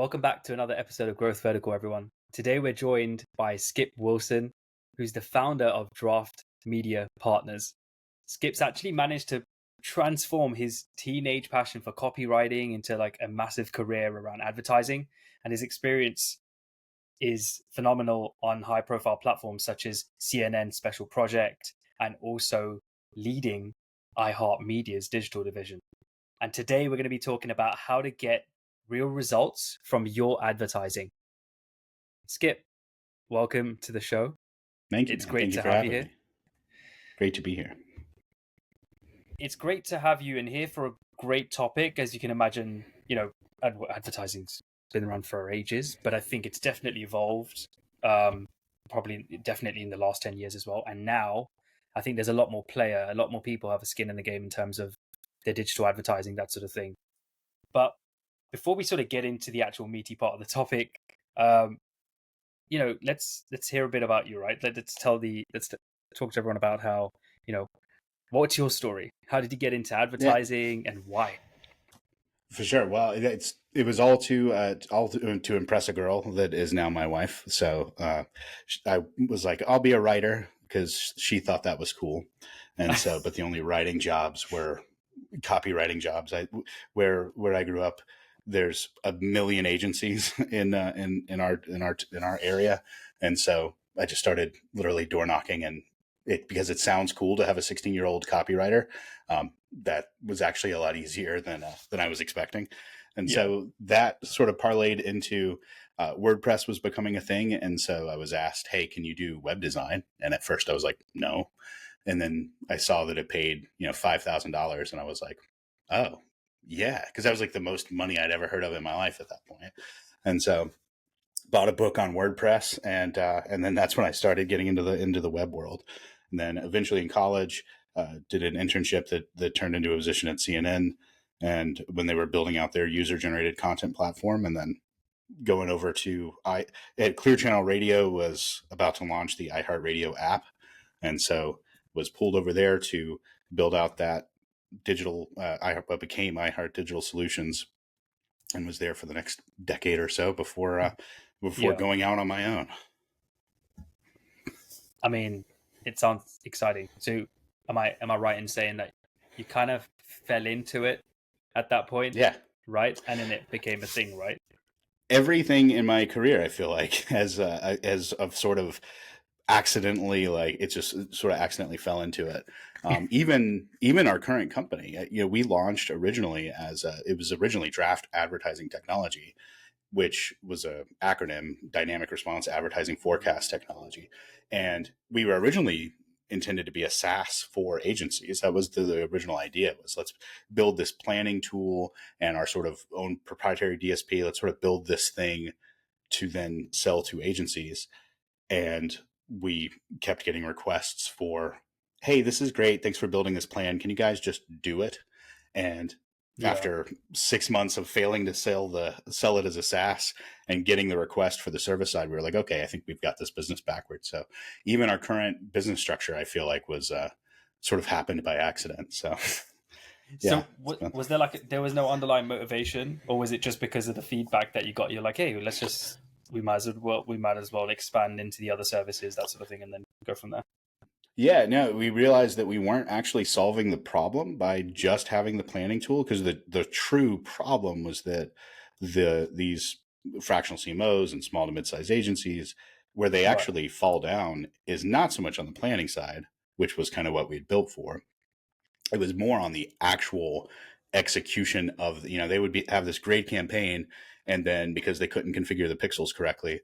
Welcome back to another episode of Growth Vertical, everyone. Today we're joined by Skip Wilson, who's the founder of Draft Media Partners. Skip's actually managed to transform his teenage passion for copywriting into like a massive career around advertising, and his experience is phenomenal on high-profile platforms such as CNN Special Project and also leading iHeartMedia's digital division. And today we're going to be talking about how to get real results from your advertising. Skip, welcome to the show. Thank you. It's great Thank you to for have having you here. me. Great to be here. It's great to have you in here for a great topic. As you can imagine, advertising's been around for ages, but I think it's definitely evolved, definitely in the last 10 years as well. And now I think there's a lot more people have a skin in the game in terms of their digital advertising, that sort of thing. But before we sort of get into the actual meaty part of the topic, let's hear a bit about you, right? Let's talk to everyone about how, what's your story? How did you get into advertising and why? For sure. Well, it was all to impress a girl that is now my wife. So I was like, I'll be a writer because she thought that was cool, and so but the only writing jobs were copywriting jobs. Where I grew up, there's a million agencies in our area, and so I just started literally door knocking, and because it sounds cool to have a 16-year-old copywriter. That was actually a lot easier than I was expecting, and so that sort of parlayed into WordPress was becoming a thing, and so I was asked, "Hey, can you do web design?" And at first I was like, "No." And then I saw that it paid, $5,000, and I was like, "Oh, yeah," because that was like the most money I'd ever heard of in my life at that point. And so bought a book on WordPress, and then that's when I started getting into the web world. And then eventually in college, did an internship that turned into a position at CNN, and when they were building out their user generated content platform, and then going over to Clear Channel Radio was about to launch the iHeartRadio app, and so was pulled over there to build out that digital. What became iHeart Digital Solutions, and was there for the next decade or so before going out on my own. I mean, it sounds exciting. So am I right in saying that you kind of fell into it at that point? Yeah. Right. And then it became a thing, right? Everything in my career, I feel like, has of sort of accidentally, like, it just sort of accidentally fell into it. Even our current company, we launched originally it was originally Draft Advertising Technology, which was a acronym, Dynamic Response Advertising Forecast Technology. And we were originally intended to be a SaaS for agencies. That was the original idea, was let's build this planning tool and our sort of own proprietary DSP. Let's sort of build this thing to then sell to agencies. And we kept getting requests for, "Hey, this is great. Thanks for building this plan. Can you guys just do it?" And after 6 months of failing to sell it as a SaaS and getting the request for the service side, we were like, okay, I think we've got this business backwards. So even our current business structure, I feel like, was sort of happened by accident. So yeah. So was there was no underlying motivation, or was it just because of the feedback that you got? You're like, hey, we might as well expand into the other services, that sort of thing, and then go from there. Yeah, no, we realized that we weren't actually solving the problem by just having the planning tool, because the true problem was that these fractional CMOs and small to mid-sized agencies, where they actually fall down is not so much on the planning side, which was kind of what we'd built for. It was more on the actual execution of, they would have this great campaign, and then because they couldn't configure the pixels correctly,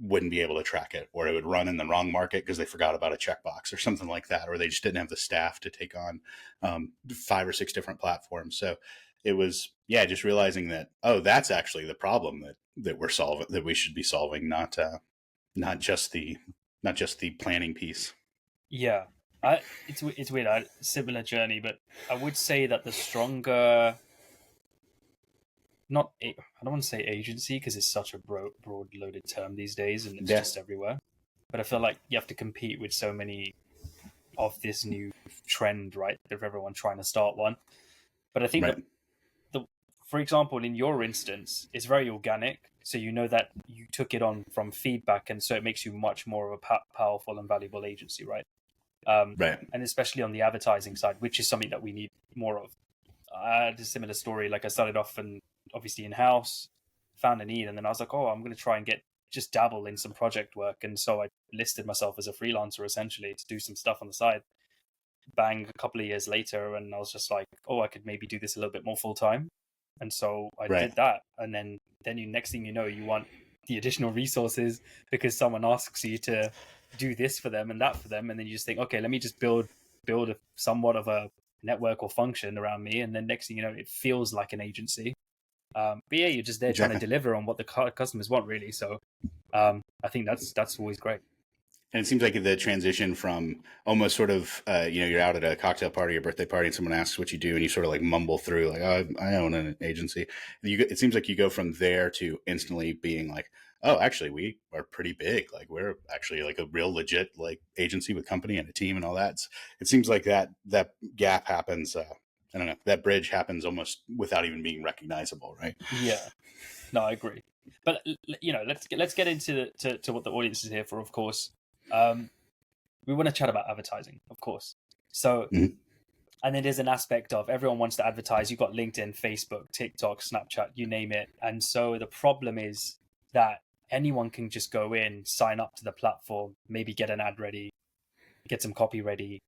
wouldn't be able to track it, or it would run in the wrong market because they forgot about a checkbox or something like that, or they just didn't have the staff to take on 5 or 6 different platforms. So it was, just realizing that, that's actually the problem that we're solving, that we should be solving, not just the planning piece. Yeah, it's weird. Similar journey, but I would say that the stronger, I don't want to say agency because it's such a broad loaded term these days, and it's just everywhere. But I feel like you have to compete with so many of this new trend, right? Of everyone trying to start one. But I think that the for example, in your instance, it's very organic. So you know that you took it on from feedback, and so it makes you much more of a powerful and valuable agency, right? Right. And especially on the advertising side, which is something that we need more of. I had a similar story. Like I started off and obviously in house, found a need, and then I was like, oh, I'm going to try and just dabble in some project work, and so I listed myself as a freelancer essentially to do some stuff on the side. Bang, a couple of years later, and I was just like, oh, I could maybe do this a little bit more full time, and so I Right. did that. And then you, next thing you know, you want the additional resources because someone asks you to do this for them and that for them, and then you just think, okay, let me just build a somewhat of a network or function around me, and then next thing you know, it feels like an agency. But yeah, you're just there trying to Exactly. deliver on what the customers want, really. So I think that's always great. And it seems like the transition from almost sort of, you're out at a cocktail party or birthday party and someone asks what you do and you sort of like mumble through like, oh, I own an agency. It seems like you go from there to instantly being like, oh, actually, we are pretty big. Like we're actually like a real legit like agency with company and a team and all that. It seems like that gap happens. I don't know. That bridge happens almost without even being recognizable, right? Yeah, no, I agree. But let's get into to what the audience is here for. Of course, we want to chat about advertising, of course. So, Mhm. and it is an aspect of everyone wants to advertise. You've got LinkedIn, Facebook, TikTok, Snapchat, you name it. And so the problem is that anyone can just go in, sign up to the platform, maybe get an ad ready, get some copy ready,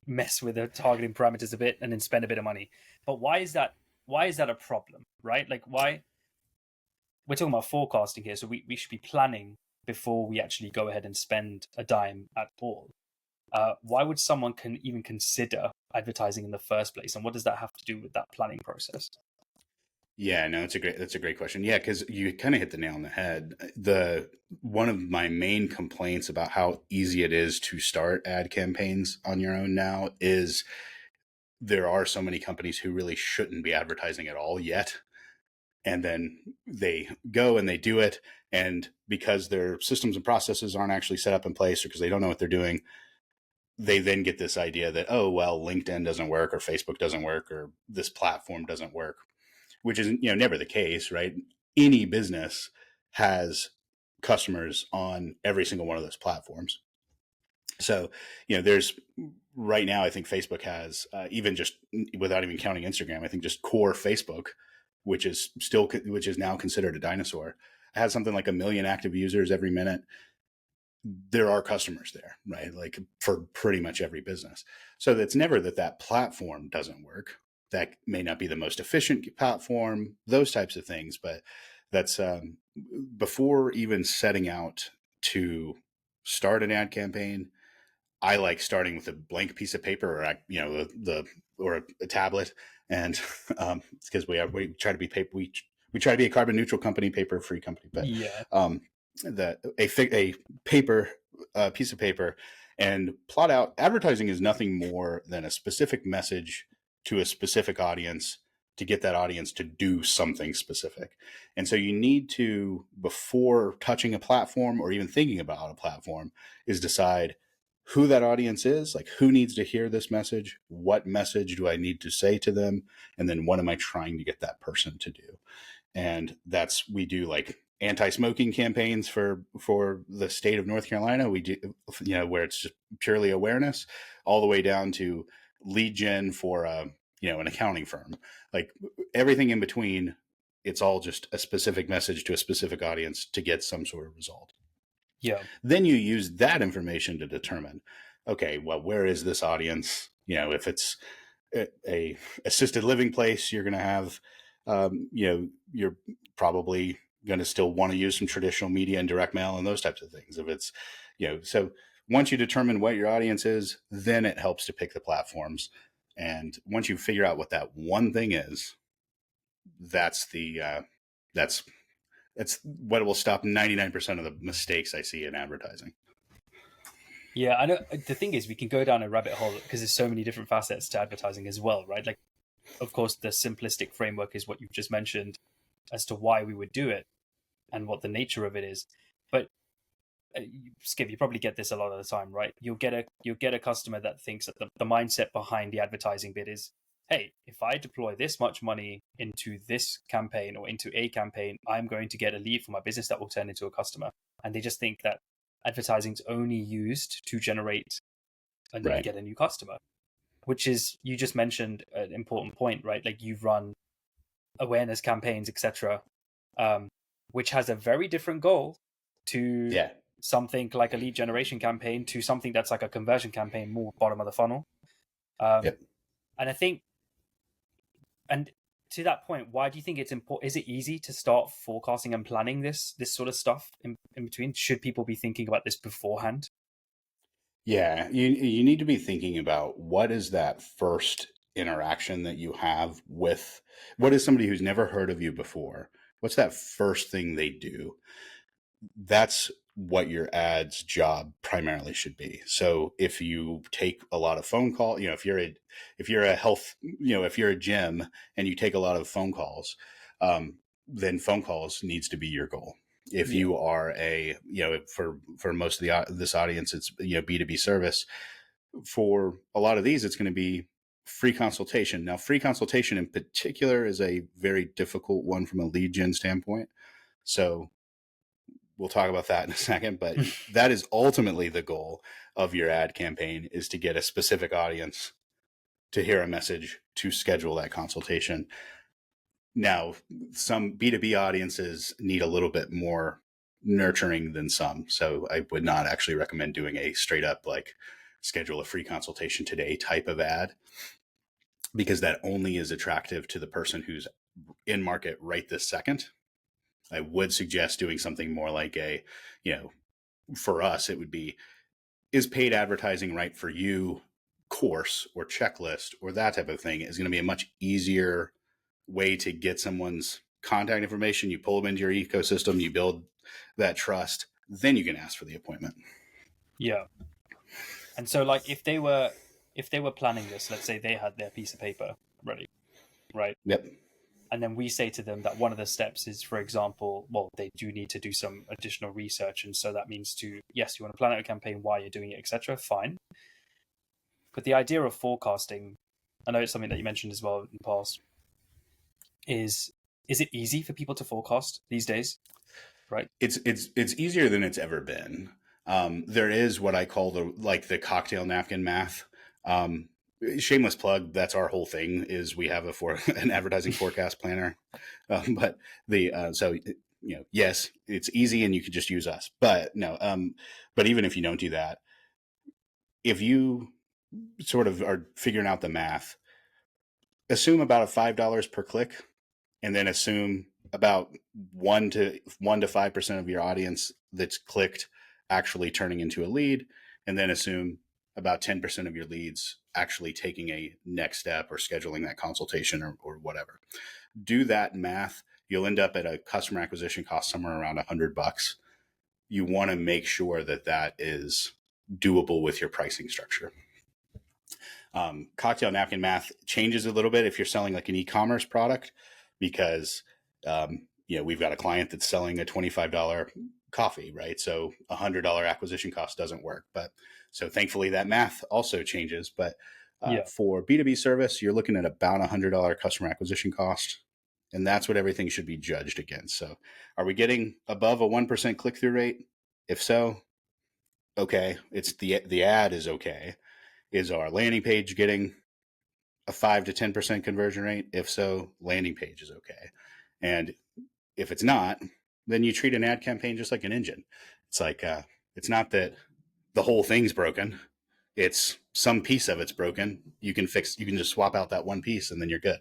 mess with the targeting parameters a bit, and then spend a bit of money. But why is that? Why is that a problem, right? Like, why? We're talking about forecasting here, so we should be planning before we actually go ahead and spend a dime at all. Why would someone can even consider advertising in the first place, and what does that have to do with that planning process? Yeah, no, that's a great question. Yeah, because you kind of hit the nail on the head. The One of my main complaints about how easy it is to start ad campaigns on your own now is there are so many companies who really shouldn't be advertising at all yet. And then they go and they do it. And because their systems and processes aren't actually set up in place or because they don't know what they're doing, they then get this idea that, oh, well, LinkedIn doesn't work or Facebook doesn't work or this platform doesn't work, which is never the case, right? Any business has customers on every single one of those platforms. So, there's right now, I think Facebook has, even just without even counting Instagram, I think just core Facebook, which is now considered a dinosaur, has something like 1 million active users every minute. There are customers there, right? Like for pretty much every business. So it's never that platform doesn't work. That may not be the most efficient platform, those types of things. But that's before even setting out to start an ad campaign, I like starting with a blank piece of paper or the or a tablet, and because we try to be paper we try to be a carbon neutral company, paper free company, but Yeah, um, a paper piece of paper and plot out. Advertising is nothing more than a specific message to a specific audience to get that audience to do something specific. And so you need to, before touching a platform or even thinking about a platform, is decide who that audience is, like who needs to hear this message, what message do I need to say to them, and then what am I trying to get that person to do. And we do like anti-smoking campaigns for the state of North Carolina. We do, where it's just purely awareness, all the way down to lead gen for an accounting firm, like everything in between. It's all just a specific message to a specific audience to get some sort of result. yeah, Then you use that information to determine, okay, well, where is this audience? If it's a assisted living place, you're going to have, you're probably going to still want to use some traditional media and direct mail and those types of things. If it's, so once you determine what your audience is, then it helps to pick the platforms. And once you figure out what that one thing is, that's that's that's what will stop 99% of the mistakes I see in advertising. yeah. I know the thing is we can go down a rabbit hole because there's so many different facets to advertising as well, right? Like, of course, the simplistic framework is what you've just mentioned as to why we would do it and what the nature of it is. But Skip, you probably get this a lot of the time, right? You'll get a customer that thinks that the mindset behind the advertising bit is hey, if I deploy this much money into this campaign or into a campaign, I'm going to get a lead for my business that will turn into a customer. And they just think that advertising is only used to generate and Right. get a new customer, which is, you just mentioned an important point, right? Like, you've run awareness campaigns, etc., which has a very different goal to Yeah. something like a lead generation campaign, to something that's like a conversion campaign, more bottom of the funnel. And Yep. I think, and to that point, why do you think it's important? Is it easy to start forecasting and planning this sort of stuff in between? Should people be thinking about this beforehand? Yeah, you need to be thinking about what is that first interaction that you have with what is somebody who's never heard of you before? What's that first thing they do? That's what your ad's job primarily should be. So if you take a lot of phone call, if you're a health, if you're a gym and you take a lot of phone calls, then phone calls needs to be your goal. If Yeah. you are for most of this audience, it's B2B service. For a lot of these, it's going to be free consultation. Now, free consultation in particular is a very difficult one from a lead gen standpoint. So we'll talk about that in a second, but that is ultimately the goal of your ad campaign, is to get a specific audience to hear a message to schedule that consultation. Now, some B2B audiences need a little bit more nurturing than some. So I would not actually recommend doing a straight up like schedule a free consultation today type of ad, because that only is attractive to the person who's in market right this second. I would suggest doing something more like for us, it would be, is paid advertising right for you course or checklist or that type of thing is going to be a much easier way to get someone's contact information. You pull them into your ecosystem, you build that trust, then you can ask for the appointment. Yeah. And so, like, if they were planning this, let's say they had their piece of paper ready, right? Yep. And then we say to them that one of the steps is, for example, well, they do need to do some additional research, and so that means yes, you want to plan out a campaign, why you're doing it, etc. Fine. But the idea of forecasting, I know it's something that you mentioned as well in the past, is it easy for people to forecast these days, right? It's easier than it's ever been. There is what I call the cocktail napkin math. Shameless plug. That's our whole thing. Is we have an advertising forecast planner. But yes, it's easy and you could just use us. But no. But even if you don't do that, if you sort of are figuring out the math, assume about $5 per click, and then assume about 1 to 5% of your audience that's clicked actually turning into a lead, and then assume about 10% of your leads actually taking a next step or scheduling that consultation or whatever. Do that math. You'll end up at a customer acquisition cost somewhere around $100. You want to make sure that that is doable with your pricing structure. Cocktail napkin math changes a little bit if you're selling like an e-commerce product, because we've got a client that's selling a $25 coffee, right? So $100 acquisition cost doesn't work. But so thankfully that math also changes. But Yeah. for B2B service, you're looking at about $100 customer acquisition cost. And that's what everything should be judged against. So are we getting above a 1% click-through rate? If so, okay. It's the ad is okay. Is our landing page getting a 5 to 10% conversion rate? If so, landing page is okay. And if it's not, then you treat an ad campaign just like an engine. It's like, it's not that the whole thing's broken. It's some piece of it's broken. You can just swap out that one piece and then you're good.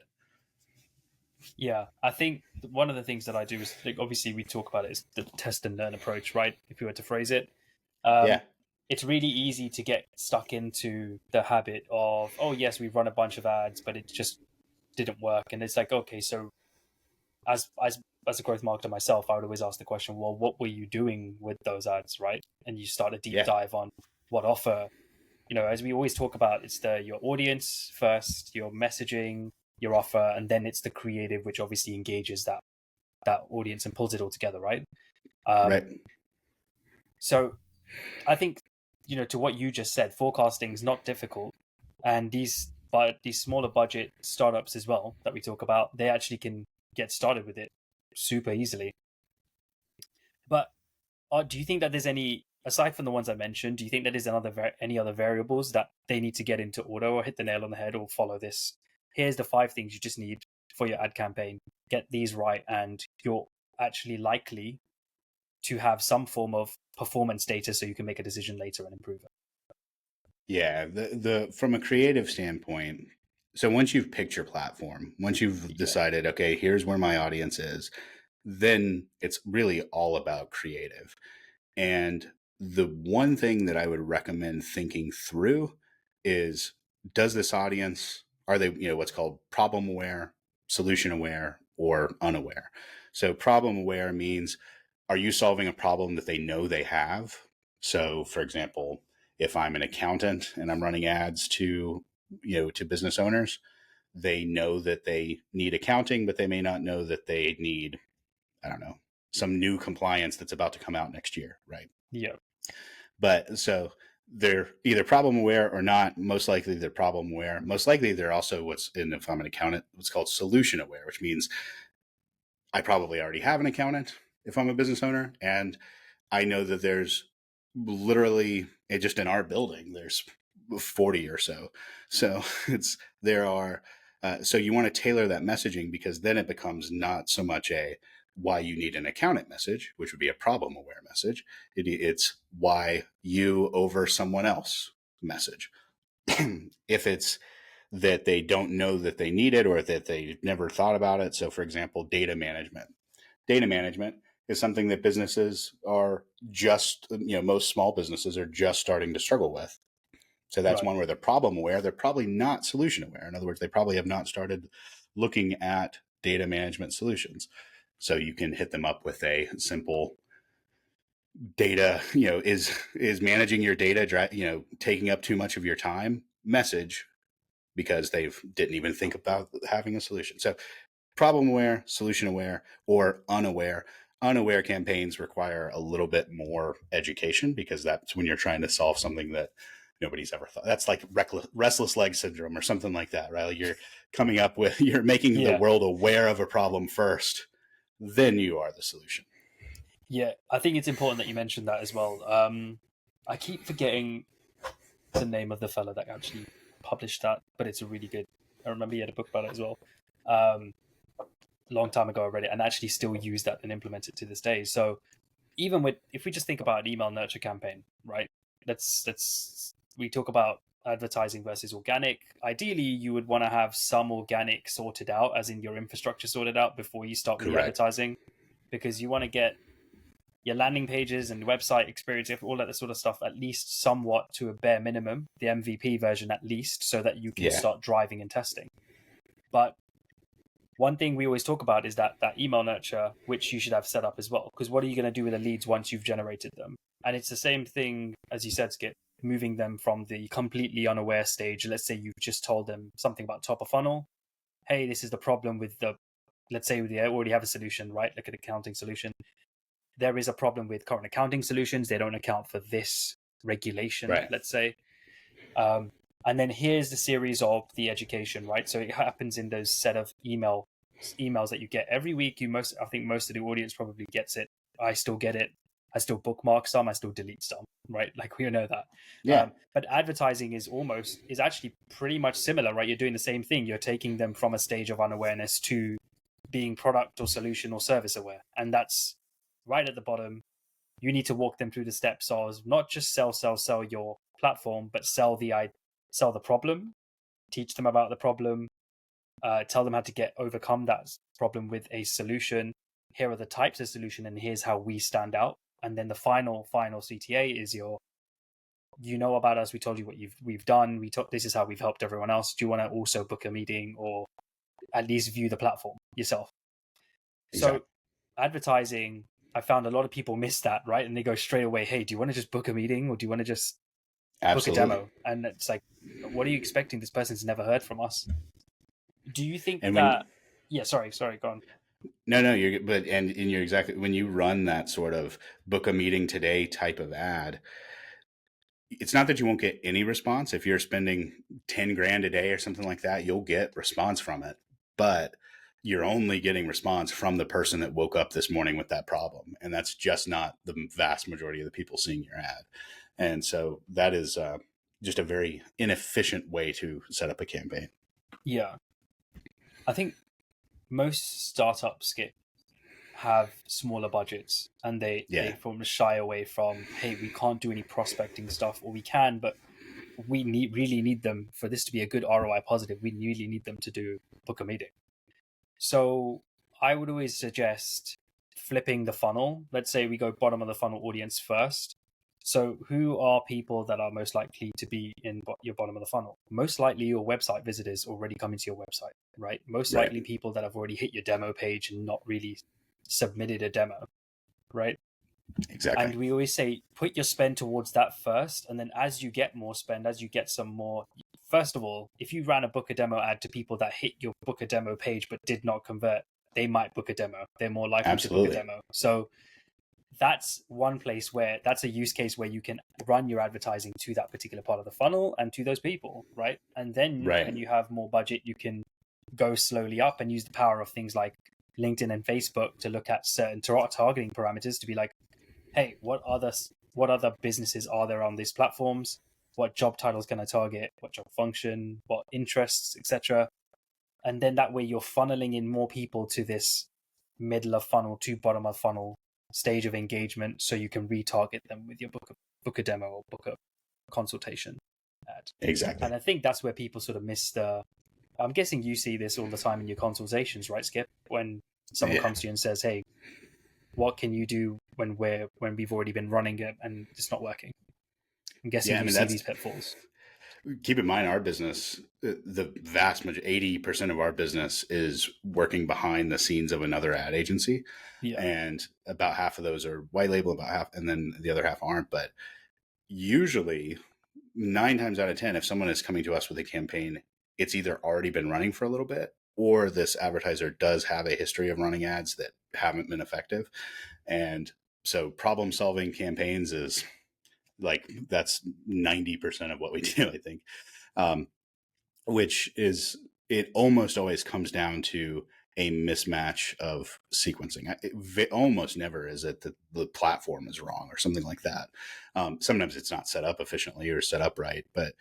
Yeah, I think one of the things that I do is, like, obviously we talk about it is the test and learn approach, right? If we were to phrase it, Yeah. it's really easy to get stuck into the habit of, oh yes, we've run a bunch of ads, but it just didn't work. And it's like, okay, so as a growth marketer myself, I would always ask the question, well, what were you doing with those ads, right? And you start a deep Yeah. dive on what offer. As we always talk about, it's your audience first, your messaging, your offer, and then it's the creative, which obviously engages that audience and pulls it all together, right? Right. So I think, to what you just said, forecasting is not difficult, and but these smaller budget startups as well that we talk about, they actually can get started with it super easily. But do you think that there's any, aside from the ones I mentioned, do you think that there's any other variables that they need to get into order, or hit the nail on the head, or follow this? Here's the 5 things you just need for your ad campaign. Get these right, and you're actually likely to have some form of performance data so you can make a decision later and improve it. Yeah, the from a creative standpoint, so once you've picked your platform, once you've decided, okay, here's where my audience is, then it's really all about creative. And the one thing that I would recommend thinking through is, does this audience, are they, what's called problem aware, solution aware, or unaware? So problem aware means, are you solving a problem that they know they have? So for example, if I'm an accountant and I'm running ads to, to business owners, they know that they need accounting, but they may not know that they need, I don't know, some new compliance that's about to come out next year, right? Yeah. But so they're either problem aware or not. Most likely they're problem aware. Most likely they're also if I'm an accountant, what's called solution aware, which means I probably already have an accountant if I'm a business owner. And I know that there's literally, just in our building, there's 40 or so. So so you want to tailor that messaging, because then it becomes not so much a why you need an accountant message, which would be a problem aware message. It's why you over someone else message. If it's that they don't know that they need it, or that they never thought about it. So for example, data management. Data management is something that businesses are just, most small businesses are just starting to struggle with. So that's Right. one where they're problem aware. They're probably not solution aware. In other words, they probably have not started looking at data management solutions. So you can hit them up with a simple data, is managing your data, taking up too much of your time message, because they didn't even think about having a solution. So problem aware, solution aware, or unaware. Unaware campaigns require a little bit more education, because that's when you're trying to solve something that nobody's ever thought. That's like restless leg syndrome or something like that, right? Like you're making the world aware of a problem first, then you are the solution. Yeah, I think it's important that you mentioned that as well. I keep forgetting the name of the fella that actually published that, but it's a really good. I remember he had a book about it as well. A long time ago I read it, and actually still use that and implement it to this day. So even if we just think about an email nurture campaign, right? We talk about advertising versus organic. Ideally, you would want to have some organic sorted out, as in your infrastructure sorted out, before you start with the advertising, because you want to get your landing pages and website experience, all that sort of stuff, at least somewhat to a bare minimum, the MVP version at least, so that you can start driving and testing. But one thing we always talk about is that email nurture, which you should have set up as well. Because what are you going to do with the leads once you've generated them? And it's the same thing, as you said, Skip, moving them from the completely unaware stage. Let's say you've just told them something about top of funnel. Hey, this is the problem with let's say they already have a solution, right? Like an accounting solution. There is a problem with current accounting solutions. They don't account for this regulation, let's say. And then here's the series of the education, right? So it happens in those set of emails that you get every week. I think most of the audience probably gets it. I still get it. I still bookmark some. I still delete some, right? Like we know that. Yeah. But advertising is actually pretty much similar, right? You're doing the same thing. You're taking them from a stage of unawareness to being product or solution or service aware. And that's right at the bottom. You need to walk them through the steps of not just sell your platform, but sell the problem, teach them about the problem, tell them how to overcome that problem with a solution. Here are the types of solution, and here's how we stand out. And then the final CTA is you know about us. We told you what we've done. This is how we've helped everyone else. Do you want to also book a meeting, or at least view the platform yourself? Exactly. So advertising, I found a lot of people miss that, right? And they go straight away, hey, do you want to just book a meeting, or do you want to just book a demo? And it's like, what are you expecting? This person's never heard from us. Do you think sorry, go on. No, you're exactly, when you run that sort of book a meeting today type of ad, it's not that you won't get any response. If you're spending 10 grand a day or something like that, you'll get response from it, but you're only getting response from the person that woke up this morning with that problem. And that's just not the vast majority of the people seeing your ad. And so that is just a very inefficient way to set up a campaign. Yeah. I think most startups, Skip, have smaller budgets, and they shy away from, hey, we can't do any prospecting stuff, or we can, but we really need them for this to be a good ROI positive. We really need them to book a meeting. So I would always suggest flipping the funnel. Let's say we go bottom of the funnel audience first. So who are people that are most likely to be in your bottom of the funnel? Most likely your website visitors already coming to your website, right? Most likely people that have already hit your demo page and not really submitted a demo, right? Exactly. And we always say, put your spend towards that first. And then as you get more spend, as you get some more, first of all, if you ran a book a demo ad to people that hit your book a demo page but did not convert, they might book a demo. They're more likely to book a demo. So that's one place where that's a use case where you can run your advertising to that particular part of the funnel and to those people, right? And then when you have more budget, you can go slowly up and use the power of things like LinkedIn and Facebook to look at certain targeting parameters to be like, hey, what other businesses are there on these platforms? What job titles can I target? What job function? What interests, etc. And then that way you're funneling in more people to this middle of funnel to bottom of funnel stage of engagement, so you can retarget them with your book a demo or book a consultation ad. Exactly. And I think that's where people sort of miss the. I'm guessing you see this all the time in your consultations, right, Skip? When someone comes to you and says, "Hey, what can you do when we've already been running it and it's not working?" I'm guessing you see these pitfalls. Keep in mind, our business, the vast majority, 80% of our business is working behind the scenes of another ad agency. Yeah. And about half of those are white label, about half, and then the other half aren't. But usually 9 times out of 10, if someone is coming to us with a campaign, it's either already been running for a little bit, or this advertiser does have a history of running ads that haven't been effective. And so problem solving campaigns is like, that's 90% of what we do, I think. Which is, it almost always comes down to a mismatch of sequencing. It almost never is it that the platform is wrong or something like that. Sometimes it's not set up efficiently or set up right, but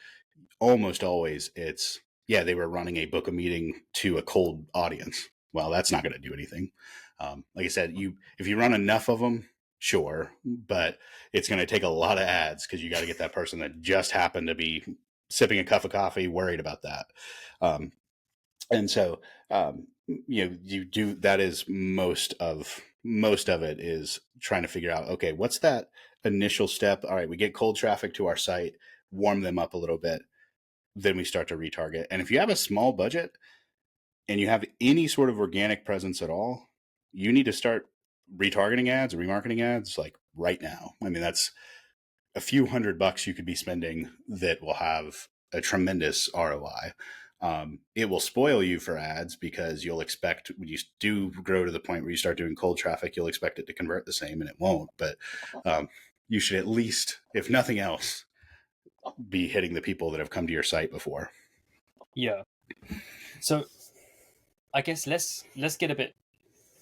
almost always it's, they were running a book a meeting to a cold audience. Well, that's not going to do anything. Like I said, if you run enough of them, sure, but it's going to take a lot of ads because you got to get that person that just happened to be sipping a cup of coffee worried about that. And so, you do, that is most of it is trying to figure out, okay, what's that initial step? All right, we get cold traffic to our site, warm them up a little bit, then we start to retarget. And if you have a small budget and you have any sort of organic presence at all, you need to start retargeting ads, remarketing ads, like right now. I mean, that's a few $100 you could be spending that will have a tremendous ROI. It will spoil you for ads because you'll expect, when you do grow to the point where you start doing cold traffic, you'll expect it to convert the same, and it won't. But you should at least, if nothing else, be hitting the people that have come to your site before. Yeah. So I guess let's get a bit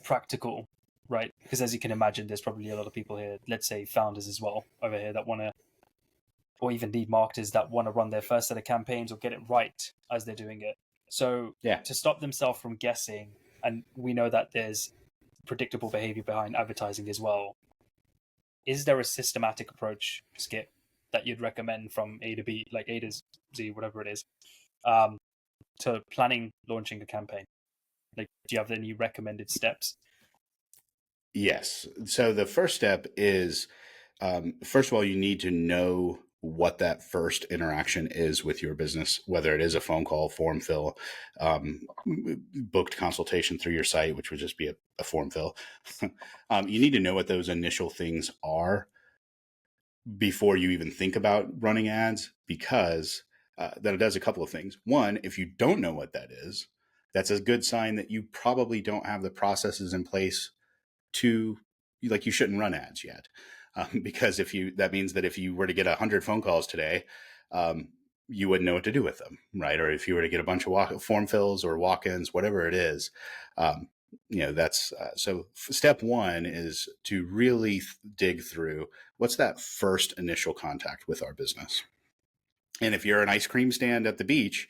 practical, right? Because as you can imagine, there's probably a lot of people here, let's say founders as well over here, that want to, or even lead marketers that want to run their first set of campaigns or get it right as they're doing it. So to stop themselves from guessing, and we know that there's predictable behavior behind advertising as well, is there a systematic approach, Skip, that you'd recommend from A to B, like A to Z, whatever it is, to planning, launching a campaign? Like, do you have any recommended steps? Yes. So the first step is, first of all, you need to know what that first interaction is with your business, whether it is a phone call, form fill, booked consultation through your site, which would just be a form fill. You need to know what those initial things are before you even think about running ads, because that does a couple of things. One, if you don't know what that is, that's a good sign that you probably don't have the processes in place to, like, you shouldn't run ads yet. Because that means that if you were to get 100 phone calls today, you wouldn't know what to do with them, right? Or if you were to get a bunch of form fills or walk-ins, whatever it is, that's so step one is to really dig through what's that first initial contact with our business. And if you're an ice cream stand at the beach,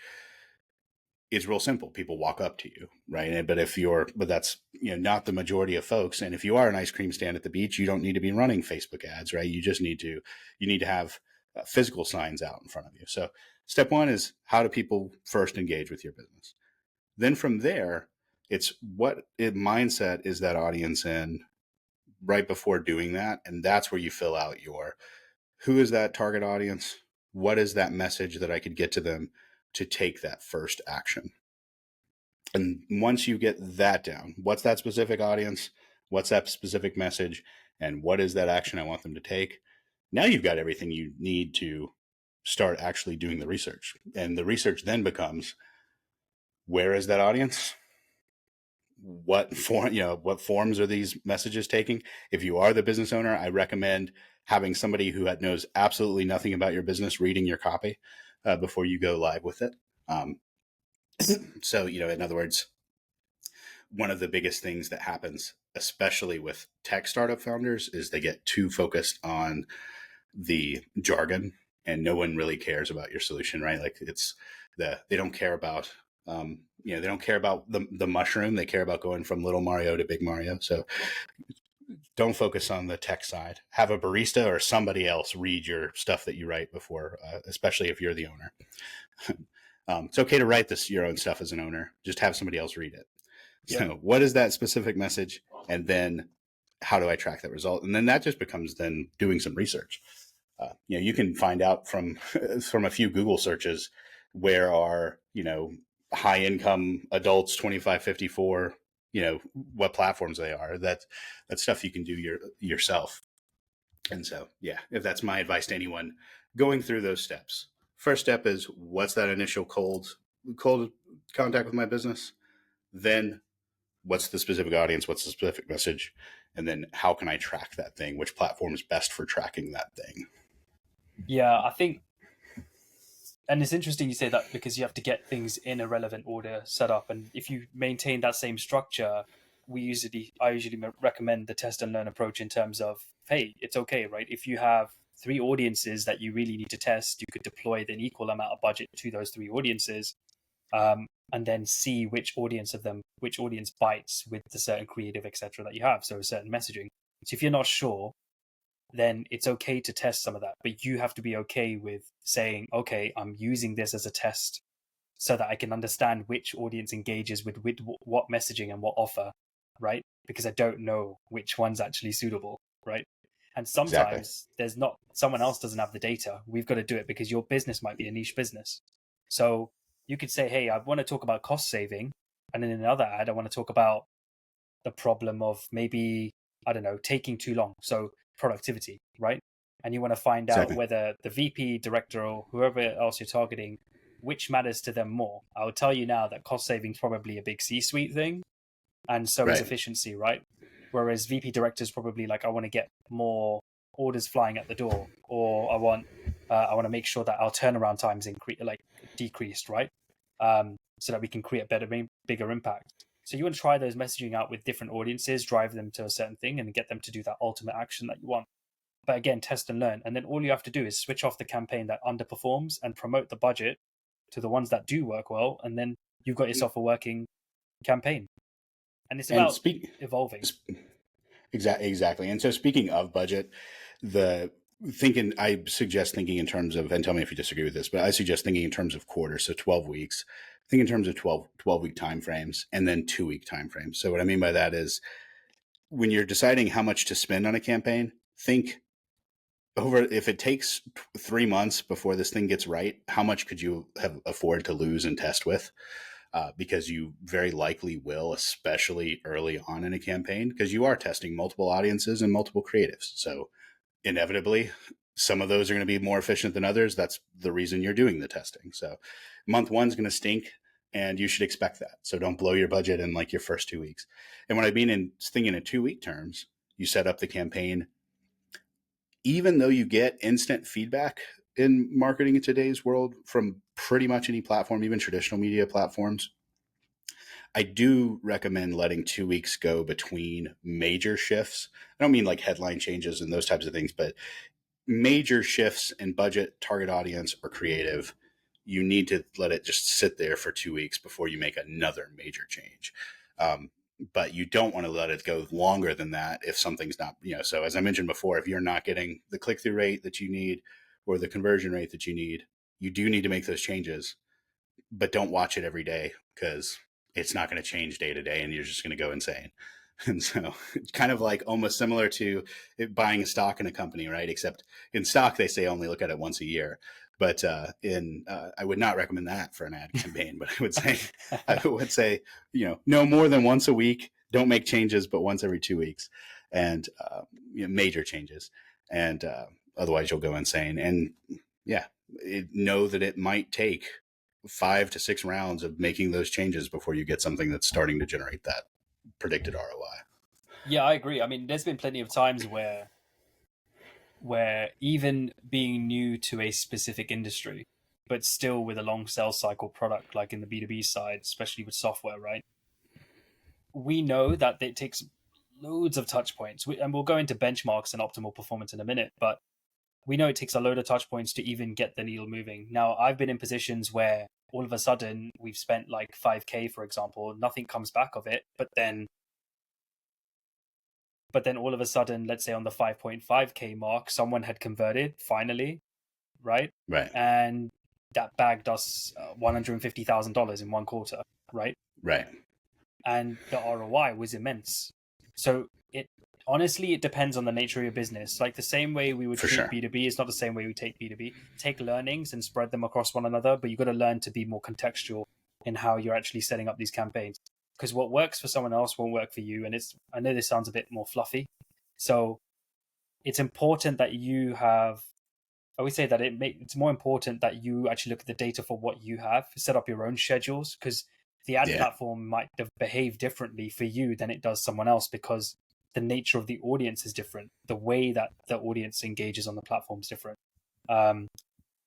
it's real simple. People walk up to you, right? But that's not the majority of folks. And if you are an ice cream stand at the beach, you don't need to be running Facebook ads, right? You need to have physical signs out in front of you. So step one is, how do people first engage with your business? Then from there, it's what mindset is that audience in right before doing that. And that's where you fill out who is that target audience? What is that message that I could get to them to take that first action? And once you get that down, what's that specific audience? What's that specific message? And what is that action I want them to take? Now you've got everything you need to start actually doing the research. And the research then becomes, where is that audience? What forms are these messages taking? If you are the business owner, I recommend having somebody who knows absolutely nothing about your business reading your copy before you go live with it. So, in other words, one of the biggest things that happens, especially with tech startup founders, is they get too focused on the jargon and no one really cares about your solution, right? Like they don't care about, they don't care about the mushroom. They care about going from little Mario to big Mario. So don't focus on the tech side. Have a barista or somebody else read your stuff that you write before, especially if you're the owner. It's okay to write your own stuff as an owner. Just have somebody else read it. Yeah. So what is that specific message? And then how do I track that result? And then that just becomes then doing some research. You can find out from a few Google searches where are, high income adults, 25, 54, what platforms they are. That's stuff you can do yourself. And so, yeah, if that's my advice to anyone going through those steps. First step is, what's that initial cold contact with my business? Then what's the specific audience? What's the specific message? And then how can I track that thing? Which platform is best for tracking that thing? Yeah, I think, and it's interesting you say that, because you have to get things in a relevant order set up. And if you maintain that same structure, I usually recommend the test and learn approach in terms of, hey, it's okay, right? If you have 3 audiences that you really need to test, you could deploy an equal amount of budget to those 3 audiences, and then see which audience bites with the certain creative, etc. that you have. So a certain messaging. So if you're not sure, then it's okay to test some of that. But you have to be okay with saying, okay, I'm using this as a test so that I can understand which audience engages with what messaging and what offer, right? Because I don't know which one's actually suitable, right? And sometimes someone else doesn't have the data. We've got to do it because your business might be a niche business. So you could say, hey, I want to talk about cost saving. And then in another ad, I want to talk about the problem of maybe, I don't know, taking too long. So productivity, right? And you want to find out whether the VP, director, or whoever else you're targeting, which matters to them more. I will tell you now that cost saving is probably a big C-suite thing, and so is efficiency, right? Whereas VP director is probably like, I want to get more orders flying at the door, or I want to make sure that our turnaround times decreased, right? So that we can create bigger impact. So you want to try those messaging out with different audiences, drive them to a certain thing, and get them to do that ultimate action that you want. But again, test and learn. And then all you have to do is switch off the campaign that underperforms and promote the budget to the ones that do work well. And then you've got yourself a working campaign. And it's about evolving. Exactly. And so speaking of budget, I suggest thinking in terms of, and tell me if you disagree with this, but I suggest thinking in terms of quarters. So 12 weeks, think in terms of 12-week timeframes, and then 2-week timeframes. So what I mean by that is, when you're deciding how much to spend on a campaign, think over, if it takes 3 months before this thing gets right, how much could you afford to lose and test with? Because you very likely will, especially early on in a campaign, because you are testing multiple audiences and multiple creatives. So inevitably, some of those are going to be more efficient than others. That's the reason you're doing the testing. So month 1 is going to stink, and you should expect that. So don't blow your budget in like your first 2 weeks. And what I mean in thinking in 2-week terms, you set up the campaign even though you get instant feedback in marketing in today's world from pretty much any platform, even traditional media platforms, I do recommend letting 2 weeks go between major shifts. I don't mean like headline changes and those types of things, but major shifts in budget, target audience, or creative. You need to let it just sit there for 2 weeks before you make another major change. But you don't want to let it go longer than that if something's not, so as I mentioned before, if you're not getting the click-through rate that you need or the conversion rate that you need, you do need to make those changes, but don't watch it every day because it's not going to change day to day and you're just going to go insane. And so it's kind of like almost similar to buying a stock in a company, right? Except in stock, they say only look at it once a year. But I would not recommend that for an ad campaign. But I would say, no more than once a week. Don't make changes, but once every 2 weeks, and major changes. And otherwise, you'll go insane. And yeah, know that it might take 5 to 6 rounds of making those changes before you get something that's starting to generate that predicted ROI. Yeah, I agree. I mean, there's been plenty of times where even being new to a specific industry, but still with a long sales cycle product, like in the B2B side, especially with software, right? We know that it takes loads of touch points, and we'll go into benchmarks and optimal performance in a minute, but we know it takes a load of touch points to even get the needle moving. Now, I've been in positions where all of a sudden we've spent like 5K, for example, nothing comes back of it, but then all of a sudden, let's say on the 5.5K mark, someone had converted finally, right? Right. And that bagged us $150,000 in one quarter, right? Right. And the ROI was immense. So it depends on the nature of your business. Like the same way we would For treat sure. B2B is not the same way we take B2B. Take learnings and spread them across one another, but you've got to learn to be more contextual in how you're actually setting up these campaigns. Because what works for someone else won't work for you. And I know this sounds a bit more fluffy. So it's important that you have, I would say that it's more important that you actually look at the data for what you have, set up your own schedules, because the ad Yeah. platform might behave differently for you than it does someone else because the nature of the audience is different. The way that the audience engages on the platform is different.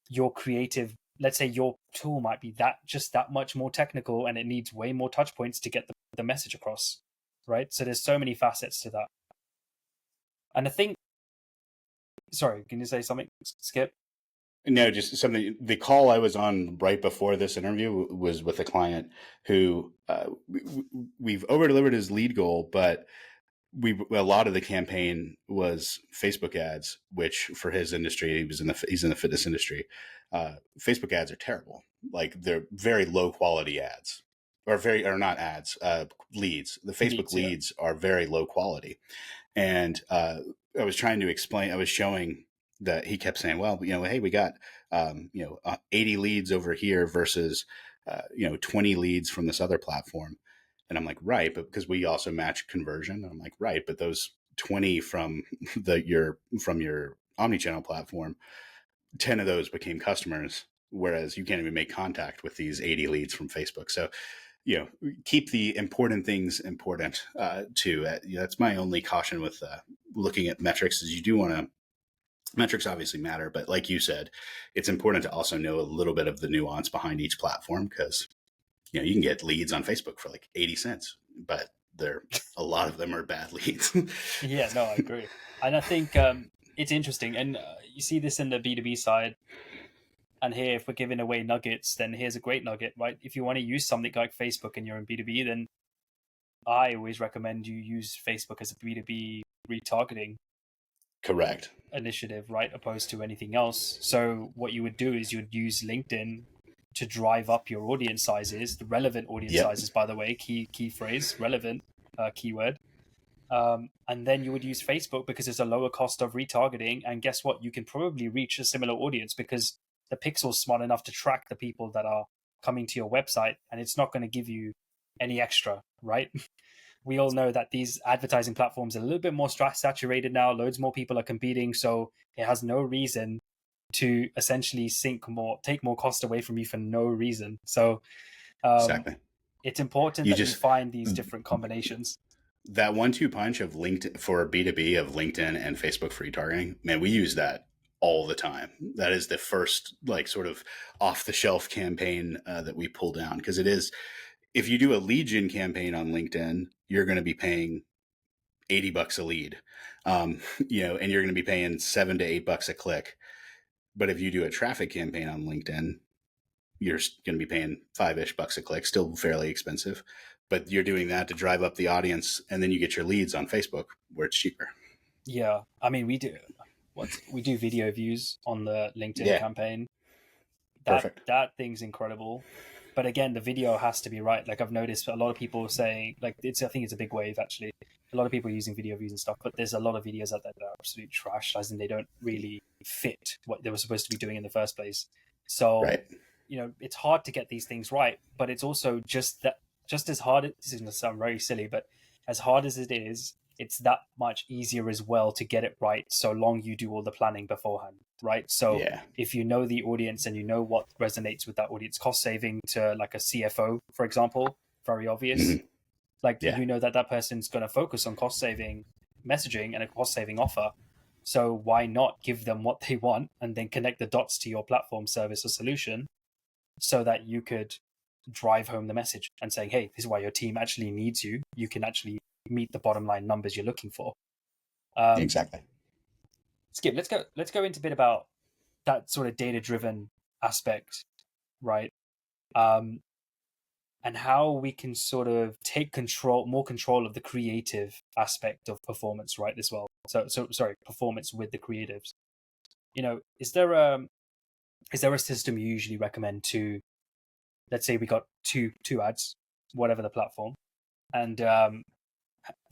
Your creative, let's say your tool might be just that much more technical and it needs way more touch points to get the message across, right? So there's so many facets to that. And I think, sorry, can you say something, Skip? No, just something. The call I was on right before this interview was with a client who we've over delivered his lead goal, but a lot of the campaign was Facebook ads, which for his industry, he's in the fitness industry. Facebook ads are terrible. Like they're very low quality ads, or not ads, leads. The Facebook leads are very low quality, and I was trying to explain. I was showing that he kept saying, "Well, hey, we got 80 leads over here versus 20 leads from this other platform." And I'm like, right, but because we also match conversion. I'm like, right, but those 20 from your omnichannel platform, 10 of those became customers, whereas you can't even make contact with these 80 leads from Facebook. So, keep the important things important too. That's my only caution with looking at metrics is you do want to. Metrics obviously matter, but like you said, it's important to also know a little bit of the nuance behind each platform because you can get leads on Facebook for like 80 cents, but a lot of them are bad leads. Yeah, no, I agree. And I think it's interesting. And you see this in the B2B side. And here, if we're giving away nuggets, then here's a great nugget, right? If you want to use something like Facebook and you're in B2B, then I always recommend you use Facebook as a B2B retargeting Correct. initiative, right? Opposed to anything else. So what you would do is you'd use LinkedIn to drive up your audience sizes, the relevant audience sizes, by the way, key phrase, relevant keyword. And then you would use Facebook because it's a lower cost of retargeting. And guess what? You can probably reach a similar audience because the pixel's smart enough to track the people that are coming to your website, and it's not going to give you any extra, right? We all know that these advertising platforms are a little bit more saturated now. Loads more people are competing. So it has no reason to essentially take more cost away from you for no reason. So Exactly. it's important that you find these different combinations. That 1-2 punch of LinkedIn for B2B of LinkedIn and Facebook free targeting, man, we use that all the time. That is the first like sort of off the shelf campaign that we pull down, because it is, if you do a lead gen campaign on LinkedIn, you're going to be paying $80 a lead, and you're going to be paying $7 to $8 a click. But if you do a traffic campaign on LinkedIn, you're going to be paying $5-ish a click, still fairly expensive, but you're doing that to drive up the audience, and then you get your leads on Facebook where it's cheaper. Yeah, I mean, we do video views on the LinkedIn Yeah, campaign. perfect. That thing's incredible. But again, the video has to be right. Like I've noticed a lot of people saying, like I think it's a big wave actually. A lot of people using video views and stuff, but there's a lot of videos out there that are absolute trash, as in they don't really fit what they were supposed to be doing in the first place. So, Right. it's hard to get these things right, but it's also just as hard. This is going to sound very silly, but as hard as it is, it's that much easier as well to get it right, so long you do all the planning beforehand, right? So Yeah. if you know the audience and you know what resonates with that audience, cost saving to like a CFO, for example, very obvious. Mm-hmm. Like Yeah. that person's going to focus on cost saving messaging and a cost saving offer. So why not give them what they want and then connect the dots to your platform, service, or solution so that you could drive home the message and saying, hey, this is why your team actually needs you. You can actually meet the bottom line numbers you're looking for. Exactly. Skip, let's go into a bit about that sort of data driven aspect, right? Um, and how we can sort of take more control of the creative aspect of performance, right? As well. So sorry, performance with the creatives. Is there a system you usually recommend to, let's say we got two ads, whatever the platform, and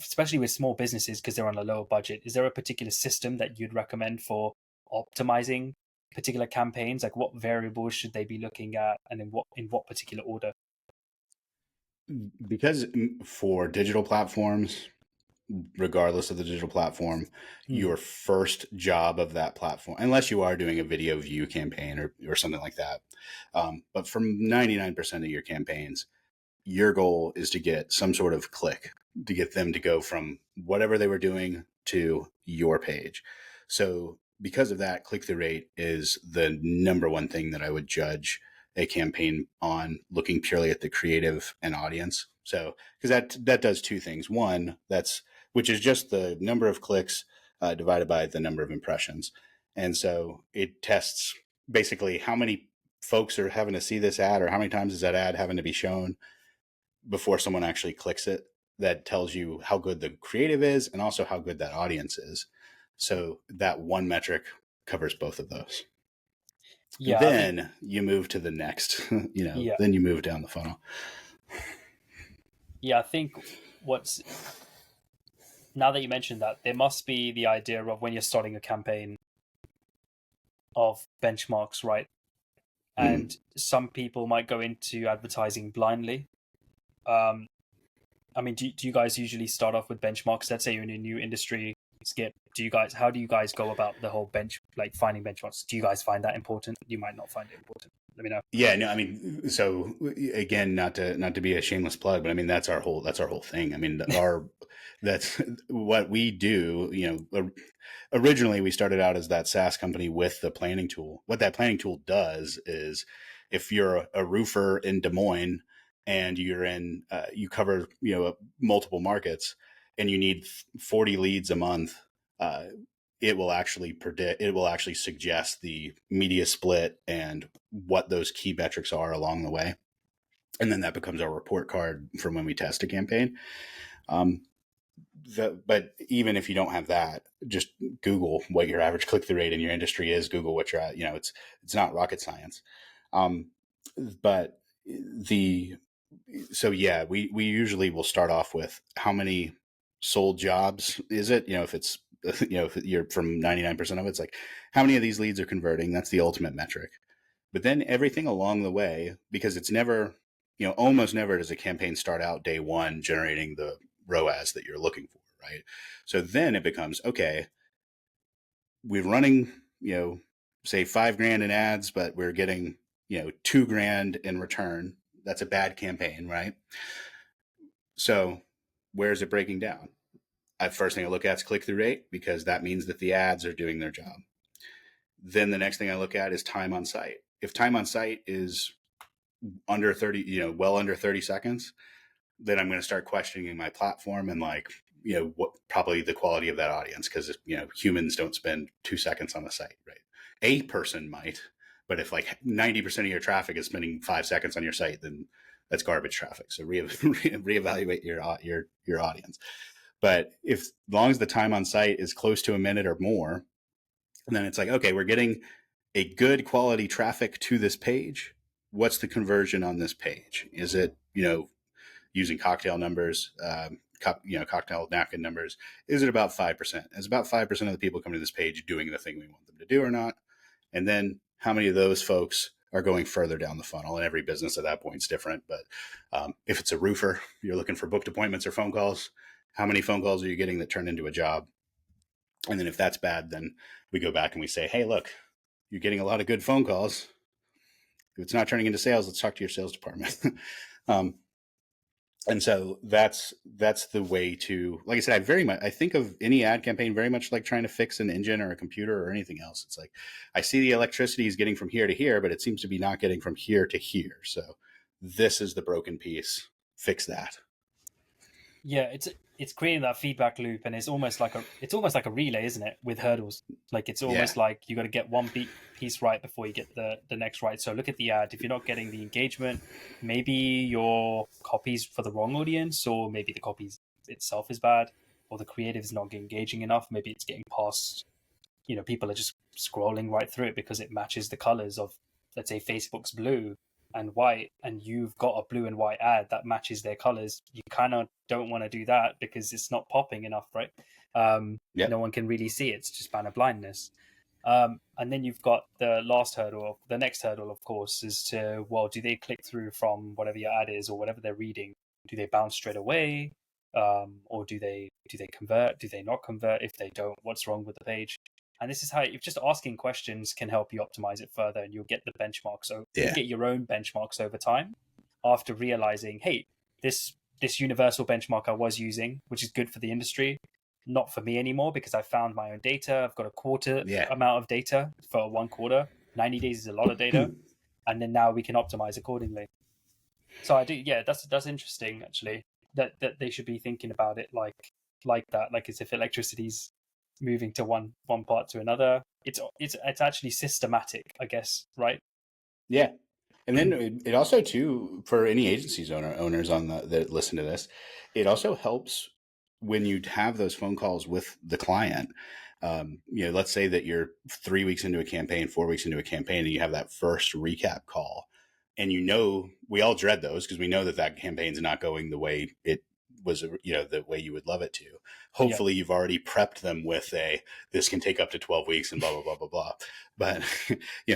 especially with small businesses because they're on a lower budget, is there a particular system that you'd recommend for optimizing particular campaigns? Like what variables should they be looking at, and in what particular order? Because for digital platforms, regardless of the digital platform, Hmm. your first job of that platform, unless you are doing a video view campaign or something like that, but for 99% of your campaigns, your goal is to get some sort of click, to get them to go from whatever they were doing to your page. So because of that, click-through rate is the number one thing that I would judge a campaign on, looking purely at the creative and audience. So because that does two things. One, which is just the number of clicks divided by the number of impressions. And so it tests basically how many folks are having to see this ad, or how many times is that ad having to be shown before someone actually clicks it. That tells you how good the creative is and also how good that audience is. So that one metric covers both of those. Yeah, I think Then you move to the next, yeah, then you move down the funnel. yeah. I think what's now that you mentioned that, there must be the idea of when you're starting a campaign of benchmarks, right? Mm-hmm. And some people might go into advertising blindly. Um, I mean, do you guys usually start off with benchmarks? Let's say you're in a new industry, Skip. How do you guys go about the whole like finding benchmarks? Do you guys find that important? You might not find it important. Let me know. Yeah, no, I mean, so again, not to be a shameless plug, but I mean that's our whole thing. I mean, that's what we do. Originally we started out as that SaaS company with the planning tool. What that planning tool does is, if you're a roofer in Des Moines and you cover multiple markets and you need 40 leads a month, uh, it will actually suggest the media split and what those key metrics are along the way, and then that becomes our report card for when we test a campaign. um, but even if you don't have that, just Google what your average click-through rate in your industry is. Google what you're at. It's not rocket science. um, but the so yeah, we usually will start off with how many sold jobs is it. If it's if you're from 99% of it, it's like, how many of these leads are converting? That's the ultimate metric. But then everything along the way, because it's never, almost never does a campaign start out day one generating the ROAS that you're looking for, right? So then it becomes, okay, we're running, say $5,000 in ads, but we're getting, $2,000 in return. That's a bad campaign, right? So Where's it breaking down? First thing I look at is click-through rate, because that means that the ads are doing their job. Then the next thing I look at is time on site. If time on site is under 30, well under 30 seconds, then I'm going to start questioning my platform and what probably the quality of that audience, because humans don't spend 2 seconds on the site, right? A person might, but if 90% of your traffic is spending 5 seconds on your site, then that's garbage traffic. So reevaluate your audience. But if as long as the time on site is close to a minute or more, then it's okay, we're getting a good quality traffic to this page. What's the conversion on this page? Is it, using cocktail numbers, cocktail napkin numbers? Is it about 5%? Is about 5% of the people coming to this page doing the thing we want them to do or not? And then how many of those folks are going further down the funnel? And every business at that point is different. But if it's a roofer, you're looking for booked appointments or phone calls. How many phone calls are you getting that turn into a job? And then if that's bad, then we go back and we say, hey, look, you're getting a lot of good phone calls. If it's not turning into sales, let's talk to your sales department. And so that's the way to, like I said, I think of any ad campaign very much like trying to fix an engine or a computer or anything else. It's I see the electricity is getting from here to here, but it seems to be not getting from here to here. So this is the broken piece. Fix that. Yeah, it's creating that feedback loop, and it's almost like a relay, isn't it? With hurdles, it's almost like you got to get one piece right before you get the next right. So look at the ad. If you're not getting the engagement, maybe your copy's for the wrong audience, or maybe the copy itself is bad, or the creative is not engaging enough. Maybe it's getting past. People are just scrolling right through it because it matches the colors of, let's say, Facebook's blue and white, and you've got a blue and white ad that matches their colors. You kind of don't want to do that because it's not popping enough, right? No one can really see it. It's just banner blindness. And then you've got the next hurdle, of course, is to, well, do they click through from whatever your ad is or whatever they're reading? Do they bounce straight away? Or do they convert? Do they not convert? If they don't, what's wrong with the page? And this is how, if just asking questions can help you optimize it further, and you'll get the benchmarks. So you get your own benchmarks over time after realizing, hey, this universal benchmark I was using, which is good for the industry, not for me anymore, because I found my own data. I've got a quarter amount of data for 1 quarter. 90 days is a lot of data. And then now we can optimize accordingly. So I do, that's interesting, actually, that they should be thinking about it like that, as if electricity's moving to one part to another. It's actually systematic, I guess, right? Yeah. And then it also, too, for any agencies owners that listen to this, it also helps when you have those phone calls with the client. Let's say that you're 3 weeks into a campaign, 4 weeks into a campaign, and you have that first recap call. And we all dread those because we know that campaign's not going the way it was, the way you would love it to. Hopefully you've already prepped them with this can take up to 12 weeks and blah, blah, blah, blah, blah. But,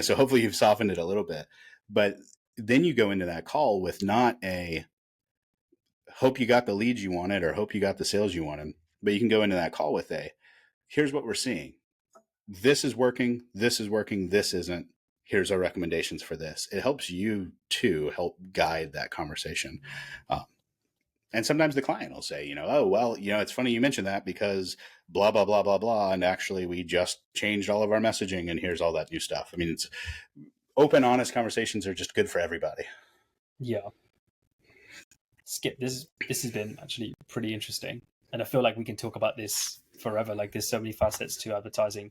so hopefully you've softened it a little bit. But then you go into that call with not a hope you got the leads you wanted or hope you got the sales you wanted, but you can go into that call with here's what we're seeing. This is working. This is working. This isn't. Here's our recommendations for this. It helps you to help guide that conversation. And sometimes the client will say, oh, well, it's funny you mentioned that because blah, blah, blah, blah, blah. And actually we just changed all of our messaging and here's all that new stuff. I mean, it's open, honest conversations are just good for everybody. Yeah. Skip, this has been actually pretty interesting. And I feel like we can talk about this forever. There's so many facets to advertising.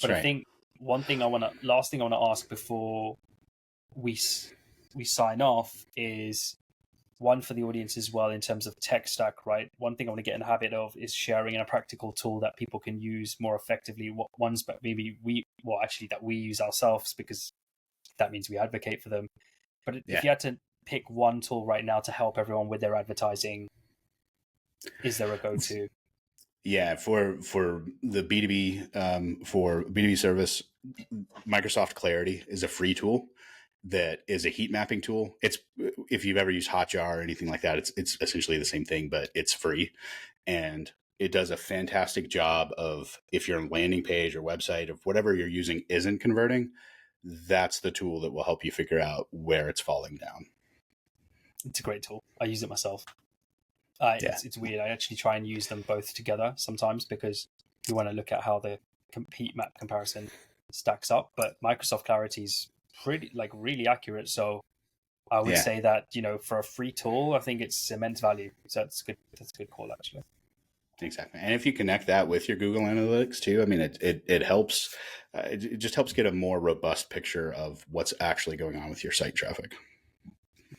But I think last thing I want to ask before we sign off is one for the audience as well in terms of tech stack, right? One thing I want to get in the habit of is sharing a practical tool that people can use more effectively. Ones, but maybe that we use ourselves, because that means we advocate for them. But if you had to pick one tool right now to help everyone with their advertising, is there a go-to? Yeah, for the B2B, for B2B service, Microsoft Clarity is a free tool that is a heat mapping tool. It's, if you've ever used Hotjar or anything like that, it's essentially the same thing, but it's free. And it does a fantastic job of, if your landing page or website of whatever you're using isn't converting, that's the tool that will help you figure out where it's falling down. It's a great tool. I use it myself. Yeah. It's weird. I actually try and use them both together sometimes because we want to look at how the heat map comparison stacks up. But Microsoft Clarity is pretty really accurate. So I would Yeah. say that for a free tool, I think it's immense value. So that's good. That's a good call actually. Exactly. And if you connect that with your Google Analytics too, I mean, it helps. It just helps get a more robust picture of what's actually going on with your site traffic.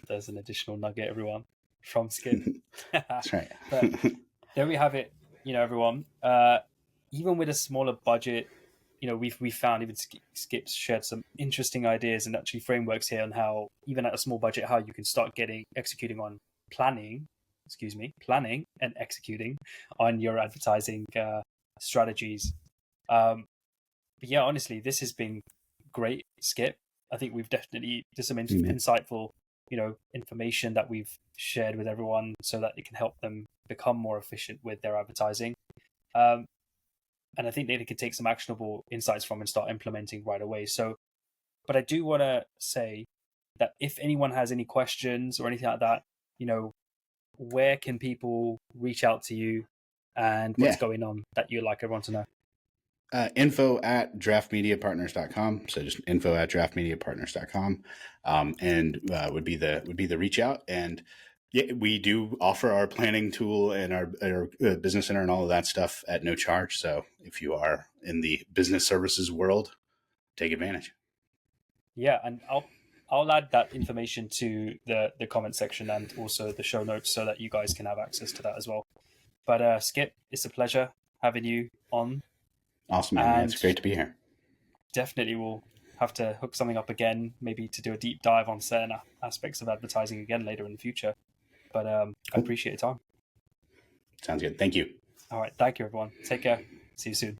There's an additional nugget, everyone, from Skip. That's right. But there we have it, everyone. Even with a smaller budget, we found even Skip's shared some interesting ideas and actually frameworks here on how, even at a small budget, how you can start executing on planning and executing on your advertising strategies. But yeah, honestly, this has been great, Skip. I think we've definitely just some insightful, information that we've shared with everyone so that it can help them become more efficient with their advertising. And I think they can take some actionable insights from and start implementing right away. So, but I do want to say that if anyone has any questions or anything like that, where can people reach out to you and what's going on that you'd like everyone to know? Info at draftmediapartners.com. So just info at draftmediapartners.com. And would be the reach out. And yeah, we do offer our planning tool and our business center and all of that stuff at no charge. So if you are in the business services world, take advantage. Yeah, and I'll add that information to the comment section and also the show notes so that you guys can have access to that as well. But Skip, it's a pleasure having you on. Awesome, man. And it's great to be here. Definitely we'll have to hook something up again, maybe to do a deep dive on certain aspects of advertising again later in the future. But I appreciate your time. Sounds good. Thank you. All right. Thank you, everyone. Take care. See you soon.